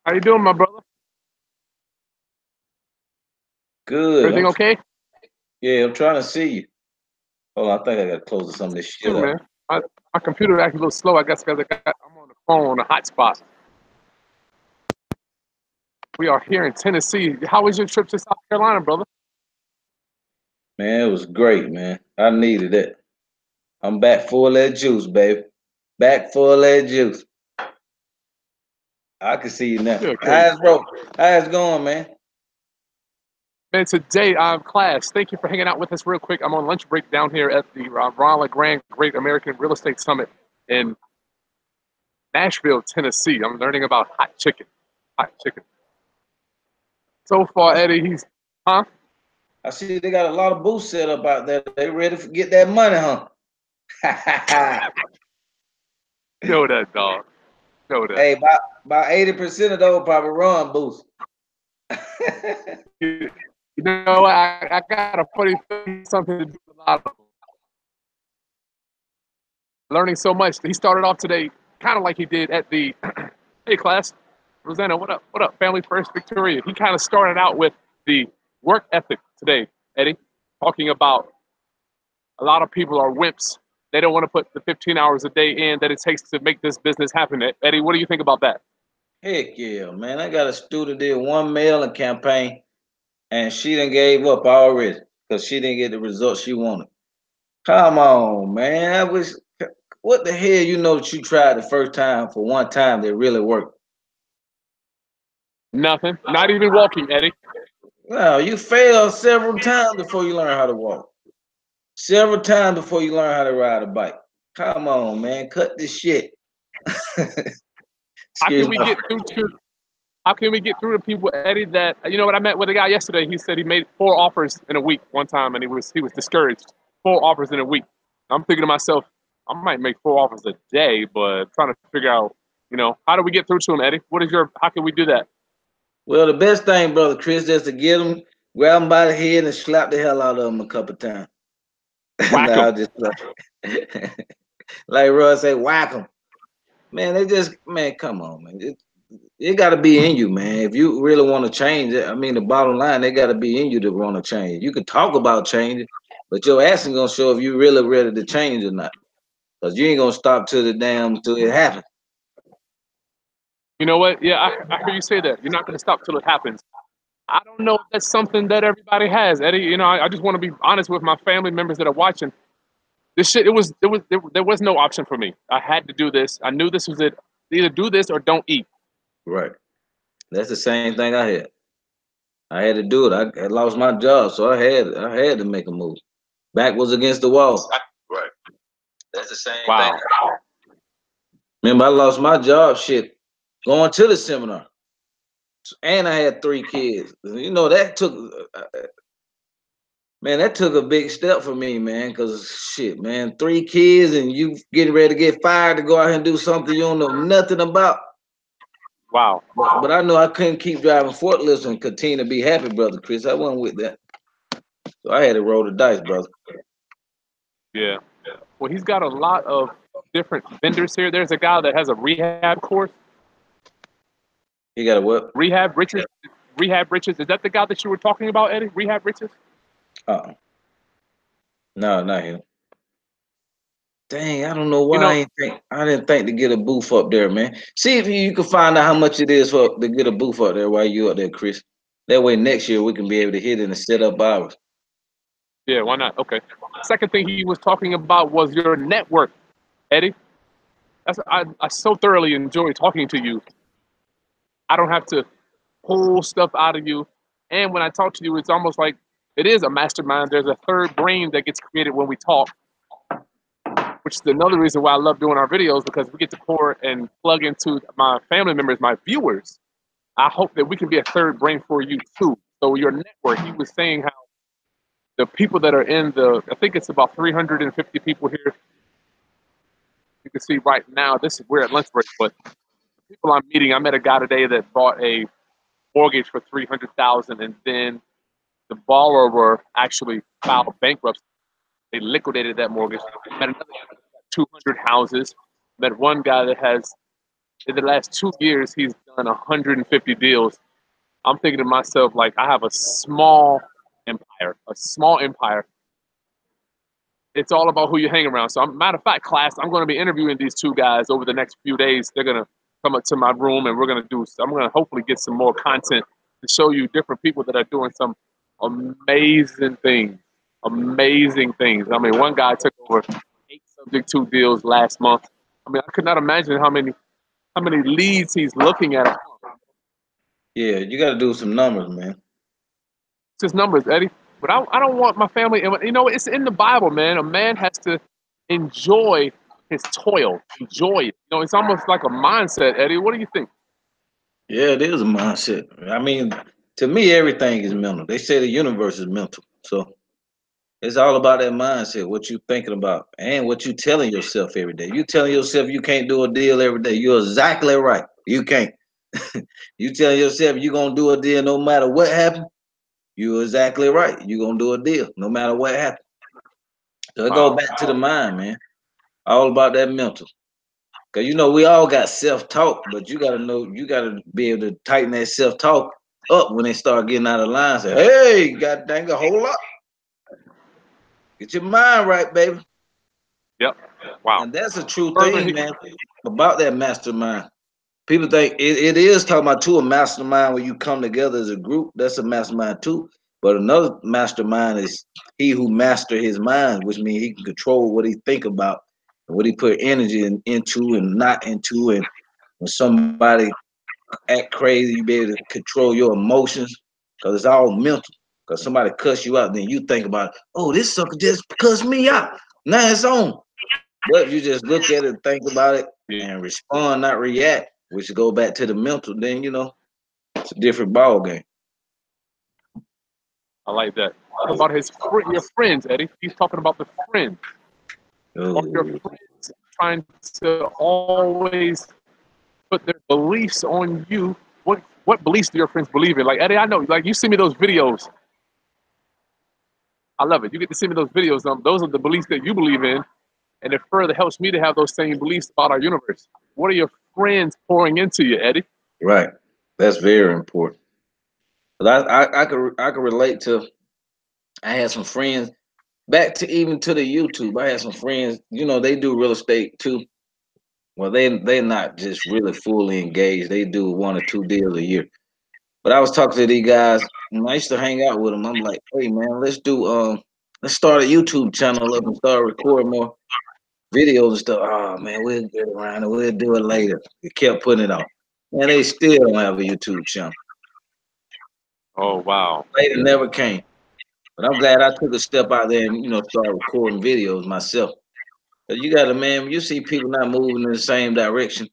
How you doing, my brother? Good. Everything okay? Yeah, I'm trying to see you. Hold on, I think I gotta close some of this shit Good, up. man. My computer acting a little slow, I guess, because I'm on the phone on a hotspot. We are here in Tennessee. How was your trip to South Carolina, brother? Man, it was great, man. I needed it. I'm back full of that juice, baby. Back full of that juice. I can see you now. Good, good. How's it going, man? Man, today I'm class. Thank you for hanging out with us real quick. I'm on lunch break down here at the Ron Legrand Great American Real Estate Summit in Nashville, Tennessee. I'm learning about hot chicken. Hot chicken. So far, I, Eddie, huh? I see they got a lot of booths set up out there. They ready to get that money, huh? Know that, dog. Know that. Hey, about 80% of those probably run booths. You know, I got a funny feeling something to do with a lot of them. Learning so much. He started off today kind of like he did at the hey class. Rosanna, what up? What up? Family First Victoria. He kind of started out with the work ethic today, Eddie, talking about a lot of people are wimps. They don't want to put the 15 hours a day in that it takes to make this business happen. Eddie, what do you think about that? Heck yeah, man. I got a student did one mailing campaign and she done gave up already because she didn't get the results she wanted. Come on, man. I wish. What the hell? You know that you tried the first time for one time that really worked. Nothing. Not even walking, Eddie. No, you failed several times before you learn how to walk. Several times before you learn how to ride a bike. Come on, man. Cut this shit. How can Excuse we me. get through to how can we get through to people, Eddie, that you know what I met with a guy yesterday, he said he made 4 offers in a week one time and he was discouraged. 4 offers in a week. I'm thinking to myself, I might make 4 offers a day, but trying to figure out, how do we get through to him, Eddie? How can we do that? Well, the best thing, brother Chris, is to get them, grab them by the head, and slap the hell out of them a couple times. Whack No, him. I just like Russ say, whack them. Man, they just man, come on, man. It got to be in you, man. If you really want to change it, I mean, the bottom line, they got to be in you to want to change. You can talk about changing, but your ass ain't gonna show if you really ready to change or not. Cause you ain't gonna stop till it happens. You know what? Yeah, I hear you say that. You're not going to stop till it happens. I don't know if that's something that everybody has, Eddie. I just want to be honest with my family members that are watching. This shit, there was no option for me. I had to do this. I knew this was it. Either do this or don't eat. Right. That's the same thing I had. I had to do it. I lost my job, so I had to make a move. Back was against the wall. Right. That's the same thing. Wow. Remember, I lost my job. Shit, going to the seminar, and I had 3 kids. You know that took Man, that took a big step for me, man. Cause shit, man, 3 kids and you getting ready to get fired to go out here and do something you don't know nothing about. Wow. But I know I couldn't keep driving forklifts and continue to be happy, brother Chris. I wasn't with that, so I had to roll the dice, brother. Yeah. Well, he's got a lot of different vendors here. There's a guy that has a rehab course. You got to what? Rehab Riches. Rehab Riches. Is that the guy that you were talking about, Eddie? Rehab Riches? Uh-uh. No, not him. Dang, I don't know You why know, I didn't think to get a booth up there, man. See if you can find out how much it is for to get a booth up there while you up there, Chris. That way next year we can be able to hit it and set up ours. yeah, why not? Okay. Second thing he was talking about was your network, Eddie. I so thoroughly enjoy talking to you. I don't have to pull stuff out of you. And when I talk to you, it's almost like it is a mastermind. There's a third brain that gets created when we talk, which is another reason why I love doing our videos because we get to pour and plug into my family members, my viewers. I hope that we can be a third brain for you too. So your network, he was saying how the people that are I think it's about 350 people here. You can see right now, we're at lunch break, but the people I'm meeting, I met a guy today that bought a mortgage for 300,000, and then the borrower actually filed bankruptcy. They liquidated that mortgage. Met another guy that got 200 houses. Met one guy that has in the last 2 years, he's done 150 deals. I'm thinking to myself, like, I have a small empire, a small empire. It's all about who you hang around. So, matter of fact, class, I'm going to be interviewing these two guys over the next few days. They're going to come up to my room and I'm going to hopefully get some more content to show you different people that are doing some amazing things. Amazing things. I mean, one guy took over 8 subject to deals last month. I mean, I could not imagine how many leads he's looking at. Yeah, you got to do some numbers, man. It's just numbers, Eddie. But I don't want my family. You know, it's in the Bible, man. A man has to enjoy his toil, enjoy it. You know, it's almost like a mindset, Eddie. What do you think? Yeah, it is a mindset. I mean, to me, everything is mental. They say the universe is mental. So it's all about that mindset, what you thinking about, and what you telling yourself every day. You telling yourself you can't do a deal every day. You're exactly right. You can't. You telling yourself you're gonna do a deal no matter what happens. You're exactly right. You're gonna do a deal no matter what happens. So it goes Wow. back to the mind, man. All about that mental. Cause you know we all got self-talk, but you gotta know you gotta be able to tighten that self-talk up when they start getting out of line. Say, hey, god dang, a whole lot. Get your mind right, baby. Yep. Wow. And that's a true Further, thing, man, about that mastermind. People think it is talking about too a mastermind when you come together as a group. That's a mastermind too. But another mastermind is he who master his mind, which means he can control what he think about and what he put energy into and not into. And when somebody act crazy, you be able to control your emotions because it's all mental. Because somebody cuss you out, then you think about, oh, this sucker just cussed me out. Now it's on. But if you just look at it, think about it, and respond, not react, which go back to the mental, then it's a different ball game. I like that. What about your friends, Eddie? He's talking about the friends. Are your Oh, friends trying to always put their beliefs on you? What beliefs do your friends believe in? Like, Eddie, I know, like, you send me those videos. I love it. You get to send me those videos. Those are the beliefs that you believe in, and it further helps me to have those same beliefs about our universe. What are your friends pouring into you, Eddie? right. That's very important. But I could relate to. I had some friends back to even to the YouTube. I had some friends. They do real estate too. Well, they're not just really fully engaged. They do 1 or 2 deals a year. But I was talking to these guys, and I used to hang out with them. I'm like, hey man, let's start a YouTube channel up and start recording more videos and stuff. Oh man, we'll get around it. We'll do it later. We kept putting it off. And they still don't have a YouTube channel. Oh, wow. Later never came. But I'm glad I took a step out there and start recording videos myself. But you gotta, man, when you see people not moving in the same direction,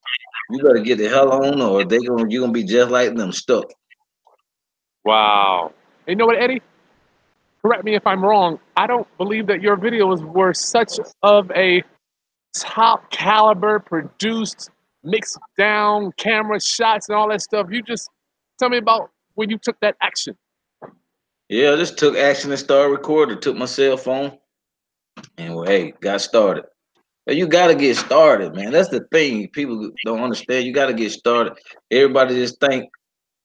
you gotta get the hell on, or you're gonna be just like them, stuck. Wow. And you know what, Eddie? Correct me if I'm wrong. I don't believe that your videos were such of a top caliber, produced, mixed down camera shots and all that stuff. You just tell me about when you took that action. Yeah, I just took action and started recording. Took my cell phone and well, hey, got started. But you gotta get started, man. That's the thing. People don't understand. You gotta get started. Everybody just think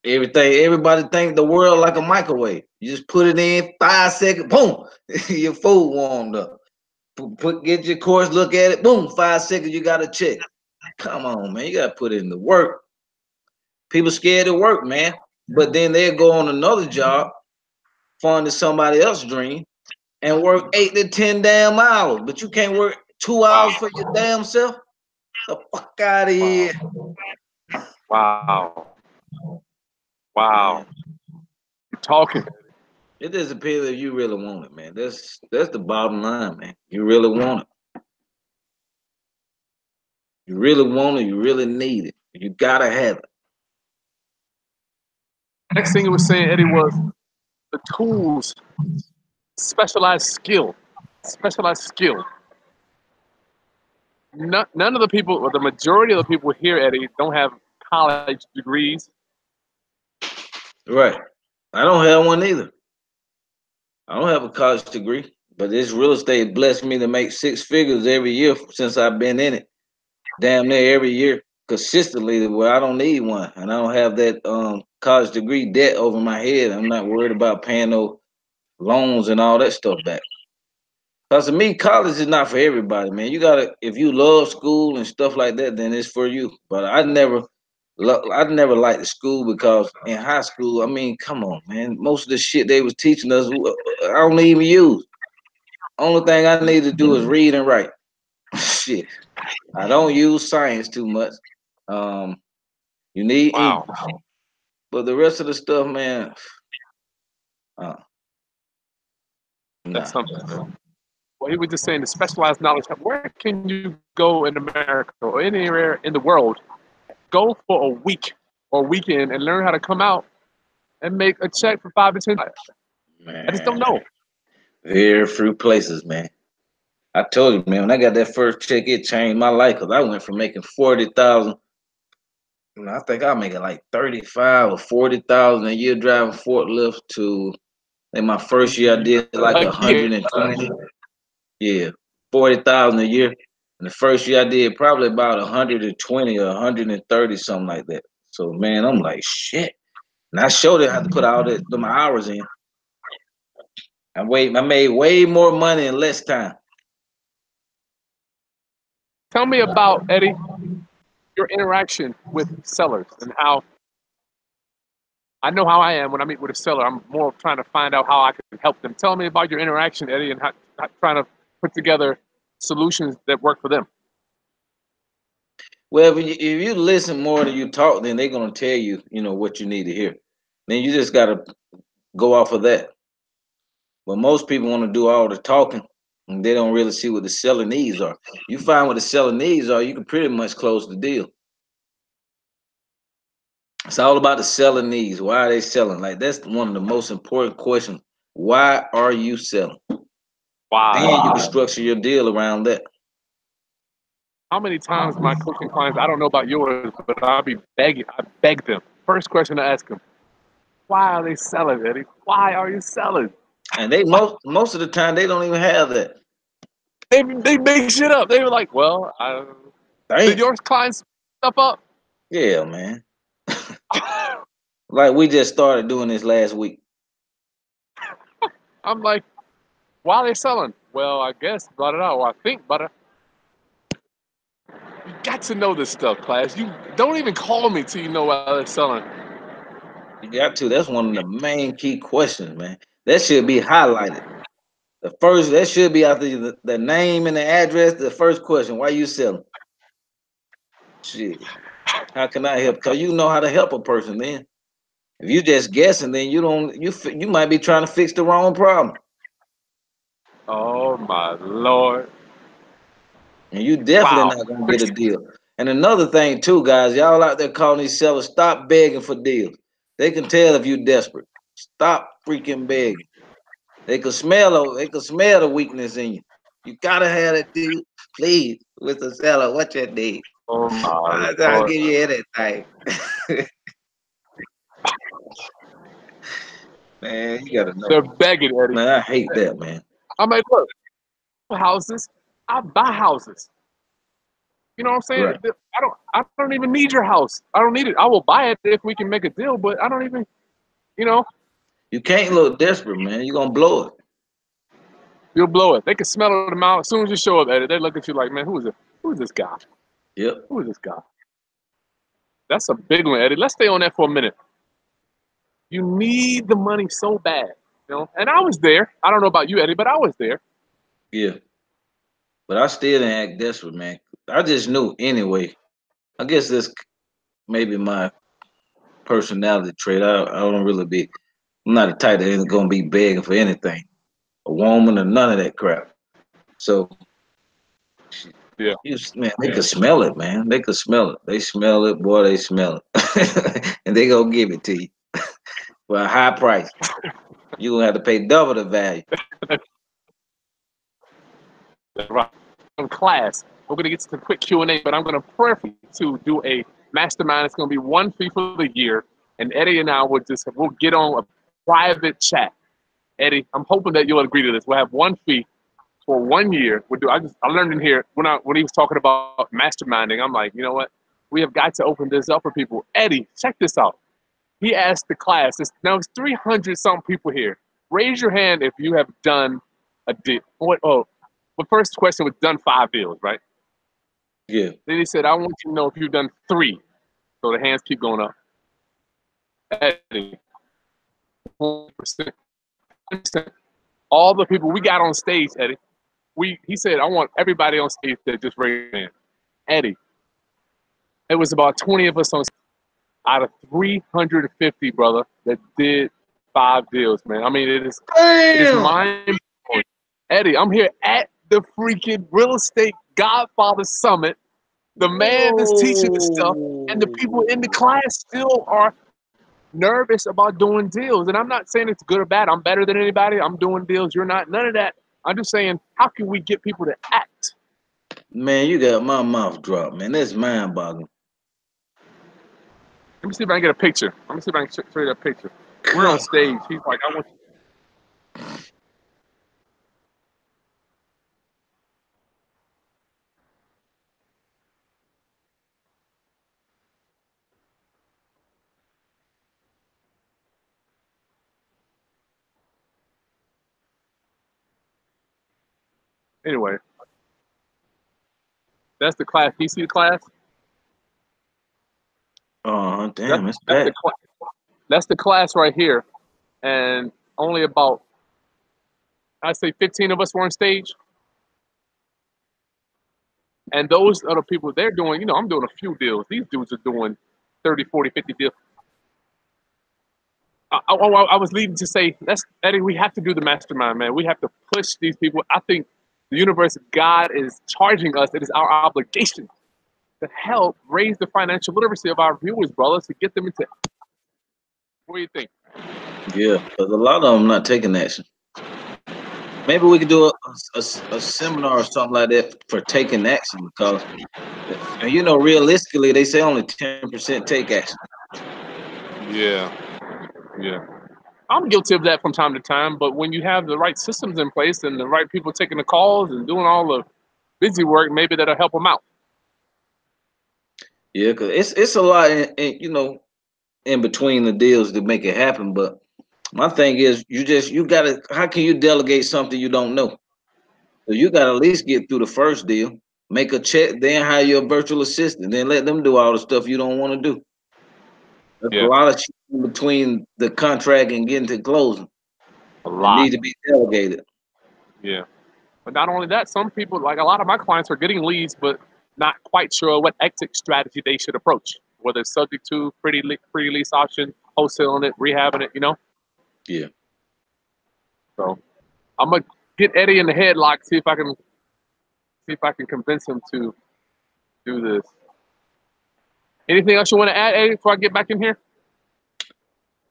everything. Everybody think the world like a microwave. You just put it in 5 seconds, boom, your food warmed up. Get your course, look at it, boom, 5 seconds, you got to check. Come on, man, you got to put in the work. People scared to work, man. But then they'll go on another job, funding somebody else's dream, and work 8 to 10 damn hours. But you can't work 2 hours for your damn self. The fuck out of here. Wow. Wow. Man, You're talking. it just depends if you really want it, man. That's the bottom line, man. You really want it. You really want it. You really need it. You gotta have it. Next thing you were saying, Eddie, was the tools, specialized skill. Specialized skill. None of the people, or the majority of the people here, Eddie, don't have college degrees. Right. I don't have one either. I don't have a college degree, but this real estate blessed me to make 6 figures every year since I've been in it. Damn near every year. consistently where I don't need one, and I don't have that college degree debt over my head. I'm not worried about paying no loans and all that stuff back. Cause to me, college is not for everybody, man. You gotta, if you love school and stuff like that, then it's for you. But I never liked the school because in high school, I mean, come on, man. Most of the shit they was teaching us, I don't even use. Only thing I need to do is read and write. Shit, I don't use science too much. Um, you need Wow, English, but the rest of the stuff, man, uh, that's nah. something. Well, he was just saying the specialized knowledge. Where can you go in America or anywhere in the world, go for a week or weekend and learn how to come out and make a check for 5 to 10? I just don't Man, know. very few places, man. I told you, man, when I got that first check, it changed my life because I went from making 40,000. I think I make it like 35 or 40,000 a year driving forklift to in my first year I did like A year. 120. Yeah, 40,000 a year. And the first year I did probably about 120 or 130, something like that. So man, I'm like shit. And I showed it how to put all my hours in. I made way more money in less time. Tell me about, Eddie, your interaction with sellers and how I know how I am when I meet with a seller. I'm more trying to find out how I can help them. Tell me about your interaction, Eddie, and how trying to put together solutions that work for them. Well, if you listen more than you talk, then they're gonna tell you, what you need to hear. Then you just gotta go off of that. But most people want to do all the talking, and they don't really see what the seller needs are. You find what the seller needs are, you can pretty much close the deal. It's all about the seller needs. Why are they selling? Like that's one of the most important questions. Why are you selling? Then you can Why? structure your deal around that. How many times my coaching clients, I don't know about yours, but I'll be begging, I beg them. First question I ask them, why are they selling, Eddie? Why are you selling? And they most of the time they don't even have that. They make shit up. They were like, well, did Damn. your clients stuff up? Yeah, man. Like we just started doing this last week. I'm like, why are they selling? Well, I guess, blah, blah, blah, or I think, but you got to know this stuff, class. You don't even call me till you know why they're selling. You got to. That's one of the main key questions, man. That should be highlighted. The first, that should be after the name and the address. The first question: why you selling? Shit. How can I help? Cause you know how to help a person. Then, if you just guessing, then you don't. You might be trying to fix the wrong problem, Oh my Lord. and you definitely Wow. not gonna get a deal. And another thing too, guys, y'all out there calling these sellers, stop begging for deals. They can tell if you're desperate. Stop freaking begging. They can smell the weakness in you. You gotta have that deal. Please, with the seller, what you need? Oh my I'll Lord. give you anything. Man, you gotta know. They're begging, Eddie. Man, I hate that, man. I'm like, look, houses, I buy houses. You know what I'm saying? Right. I don't even need your house. I don't need it. I will buy it if we can make a deal, but I don't even, you know, You can't look desperate, man. You're gonna blow it. you'll blow it. They can smell them out as soon as you show up, Eddie. They look at you like, man, who is it? Who is this guy? Yep. Who is this guy? That's a big one, Eddie. Let's stay on that for a minute. You need the money so bad, you know. And I was there. I don't know about you, Eddie, but I was there. Yeah. But I still didn't act desperate, man. I just knew anyway. I guess that's maybe my personality trait. I don't really be. I'm not the type that ain't gonna be begging for anything, a woman or none of that crap. So Yeah. man, they could smell it, man. They could smell it. They smell it, boy. They smell it, and they gonna give it to you for a high price. You gonna have to pay double the value. Right. In class, we're gonna get to the quick Q&A, but I'm gonna prefer to do a mastermind. It's gonna be one fee for the year, and Eddie and I we'll get on a private chat. Eddie, I'm hoping that you'll agree to this. We'll have one fee for 1 year. I learned in here when he was talking about masterminding. I'm like, you know what? We have got to open this up for people. Eddie, check this out. He asked the class. It's 300 some people here. Raise your hand if you have done a deal. What? Oh, the first question was done 5 deals, right? Yeah. Then he said, I want you to know if you've done 3. So the hands keep going up. Eddie, 100%. All the people we got on stage, Eddie. He said, I want everybody on stage to just raise their hand. Eddie, it was about 20 of us on stage out of 350, brother, that did 5 deals, man. I mean, it is mind blowing. Eddie, I'm here at the freaking real estate Godfather Summit. The man that's teaching this stuff, and the people in the class still are nervous about doing deals. And I'm not saying it's good or bad. I'm better than anybody. I'm doing deals. You're not. None of that. I'm just saying, how can we get people to act? Man, you got my mouth dropped, man. That's mind-boggling. Let me see if I can get a picture. Let me see if I can show you that picture. We're on stage. He's like, I want you. Anyway, that's the class. Can you see the class? Oh, damn, That's the class right here. And only about, I'd say 15 of us were on stage. And those other people, they're doing, I'm doing a few deals. These dudes are doing 30, 40, 50 deals. I was leading to say, Eddie, we have to do the mastermind, man. We have to push these people. I think the universe, God is charging us. It is our obligation to help raise the financial literacy of our viewers, brothers, to get them into. What do you think? Yeah, but a lot of them not taking action. Maybe we could do a seminar or something like that for taking action, because realistically, they say only 10% take action. Yeah. I'm guilty of that from time to time, but when you have the right systems in place and the right people taking the calls and doing all the busy work, maybe that'll help them out. Yeah, because it's a lot, in between the deals to make it happen. But my thing is, you gotta. How can you delegate something you don't know? So you gotta at least get through the first deal, make a check, then hire your virtual assistant, then let them do all the stuff you don't want to do. There's a lot of shit in between the contract and getting to closing. A lot. It needs to be delegated. Yeah. But not only that, some people, like a lot of my clients, are getting leads, but not quite sure what exit strategy they should approach, whether it's subject to pre-lease option, wholesaling it, rehabbing it, Yeah. So I'm gonna get Eddie in the headlock, see if I can convince him to do this. Anything else you want to add, Eddie, before I get back in here?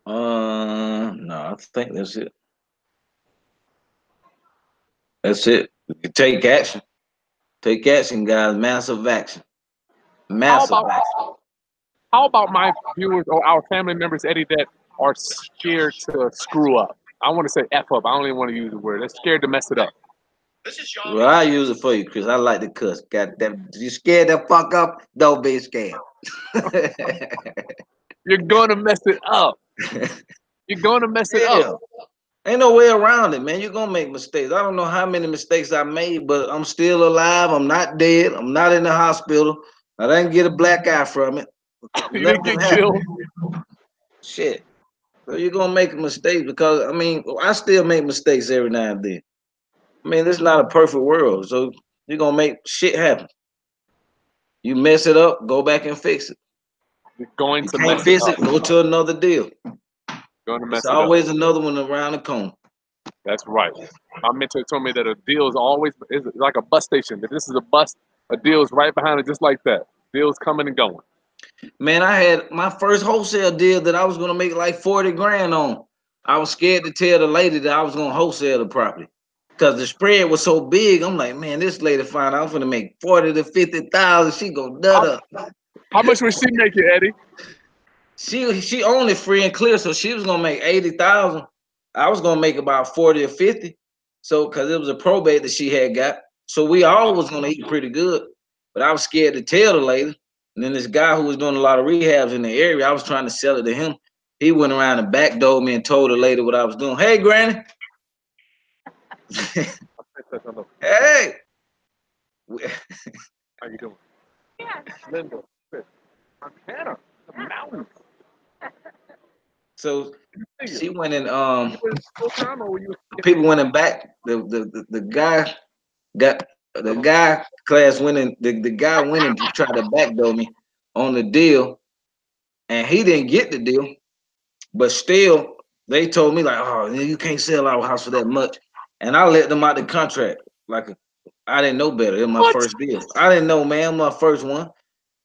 No, I think that's it. That's it. Take action. Take action, guys. Massive action. Massive action. How about my viewers or our family members, Eddie, that are scared to screw up? I want to say F up. I don't even want to use the word. They're scared to mess it up. Well, I use it for you, Chris. I like to cuss. Goddamn, you scared the fuck up? Don't be scared. You're going to mess it up. You're going to mess it up. Ain't no way around it, man. You're going to make mistakes. I don't know how many mistakes I made, but I'm still alive. I'm not dead. I'm not in the hospital. I didn't get a black eye from it. You didn't get killed. Shit. So you're going to make a mistake, because, I still make mistakes every now and then. This is not a perfect world, so you're going to make shit happen. You mess it up, go back and fix it. You're going you to can't mess fix it, go to another deal. Going to mess It's it always up. another one around the corner. That's right. My mentor told me that a deal is like a bus station. If this is a bus, a deal is right behind it, just like that. Deals coming and going. Man, I had my first wholesale deal that I was gonna make like 40 grand on. I was scared to tell the lady that I was gonna wholesale the property, because the spread was so big. I'm like, man, this lady find out I'm gonna make 40 to 50,000. She gonna nut up. How much was she making, Eddie? She only free and clear, so she was gonna make 80,000. I was gonna make about 40 or 50. So, because it was a probate that she had got. So we all was gonna eat pretty good. But I was scared to tell the lady. And then this guy who was doing a lot of rehabs in the area, I was trying to sell it to him. He went around and backdoored me and told the lady what I was doing. Hey, Granny. Hey. How you doing? Yeah. Linda. Montana. The mountains. So she went in You people went in back. The guy got the guy class went in the guy went and tried to backdoor me on the deal, and he didn't get the deal, but still they told me like, oh, you can't sell our house for that much, and I let them out the contract like I didn't know better. It was my What? first deal. I didn't know, man. My first one,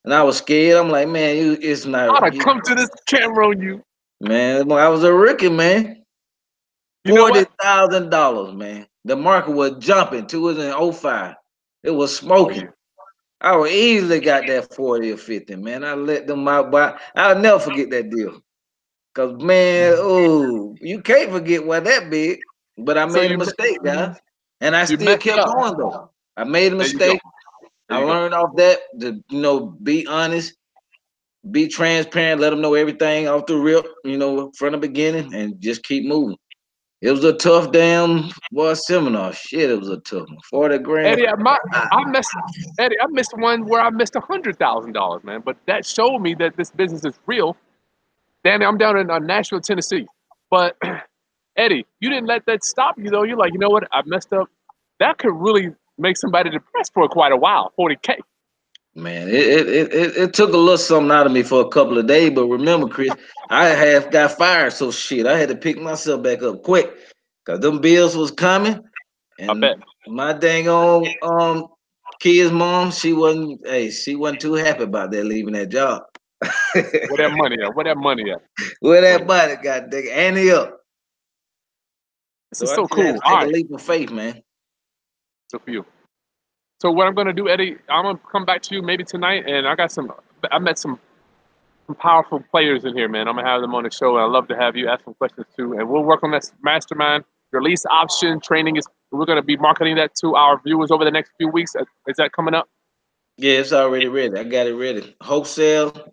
and I was scared. I'm like, man, it's not. I'd have come to this camera on you. Man, I was a rookie, man. You know what? $40,000, man. The market was jumping. 2005. It was Oh, smoking. yeah. I would easily got that 40 or 50, man. I let them out, but I'll never forget that deal. Cause man, oh, you can't forget why that big. But I So made a mistake, guys. And I you still messed kept up. going though. I made a There you go. mistake. There I you go. learned off that to, be honest, be transparent, let them know everything off the rip, from the beginning, and just keep moving. It was a tough damn seminar. Shit, it was a tough one. 40 grand. Eddie, I missed one where I missed $100,000, man. But that showed me that this business is real. Danny, I'm down in Nashville, Tennessee. But Eddie, you didn't let that stop you though. You're like, you know what? I messed up. That could really make somebody depressed for quite a while. 40K. Man, it took a little something out of me for a couple of days, but remember, Chris, I half got fired, so shit, I had to pick myself back up quick, cause them bills was coming, I and bet. my dang on kid's mom, she wasn't too happy about that leaving that job. Where that money at? Where that money at? Where that body got dang Annie up. This So is I so just had cool. to All take a right. leap of faith, man. So for you. So what I'm gonna do, Eddie, I'm gonna come back to you maybe tonight, and I met some powerful players in here, man. I'm gonna have them on the show, and I'd love to have you ask some questions too. And we'll work on that mastermind release option training. We're gonna be marketing that to our viewers over the next few weeks. Is that coming up? Yeah, it's already ready. I got it ready. Wholesale.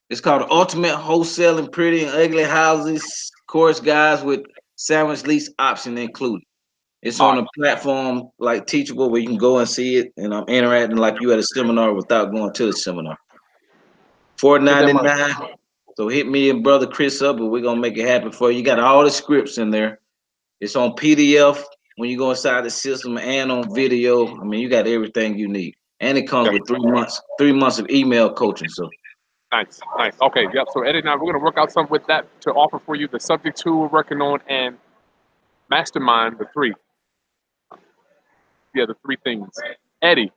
It's called Ultimate Wholesale and Pretty and Ugly Houses. Course guys with sandwich lease option included. It's All on right. a platform like Teachable where you can go and see it, and I'm interacting like you at a seminar without going to the seminar. Get that money. $4.99. So hit me and brother Chris up, and we're gonna make it happen for you. You got all the scripts in there. It's on PDF when you go inside the system and on video. I mean, you got everything you need, and it comes Okay. with 3 months of email coaching. So Nice, nice. Okay, yep. So Eddie and I, we're gonna work out something with that to offer for you. The subject two we're working on, and mastermind the three. Yeah, the three things. Eddie,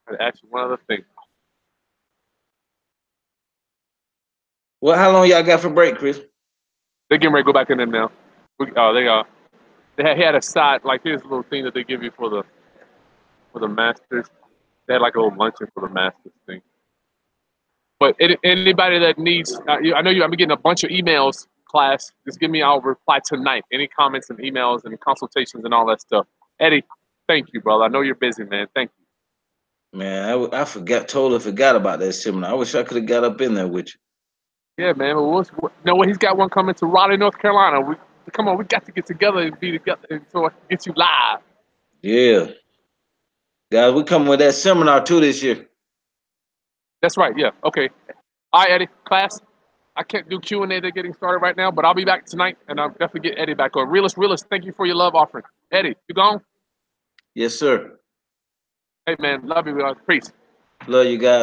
I'm gonna ask you one other thing. well, how long y'all got for break, Chris? They're getting ready to go back in there now. They are. He had a side like here's a little thing that they give you for the masters. They had like a little luncheon for the masters thing. But anybody that needs, I know I'm getting a bunch of emails, class. Just give me, I'll reply tonight. Any comments and emails and consultations and all that stuff. Eddie, thank you, brother. I know you're busy, man. Thank you. Man, I totally forgot about that seminar. I wish I could have got up in there with you. Yeah, man. Well, you know what? He's got one coming to Raleigh, North Carolina. Come on, we got to get together and be together, and so I can get you live. Yeah, guys, we coming with that seminar too this year. That's right. Yeah. Okay. All right, Eddie. Class. I can't do Q&A. They're getting started right now, but I'll be back tonight, and I'll definitely get Eddie back on. Realist, thank you for your love offering. Eddie, you gone? Yes, sir. Hey, man. Love you. Peace. Love you guys.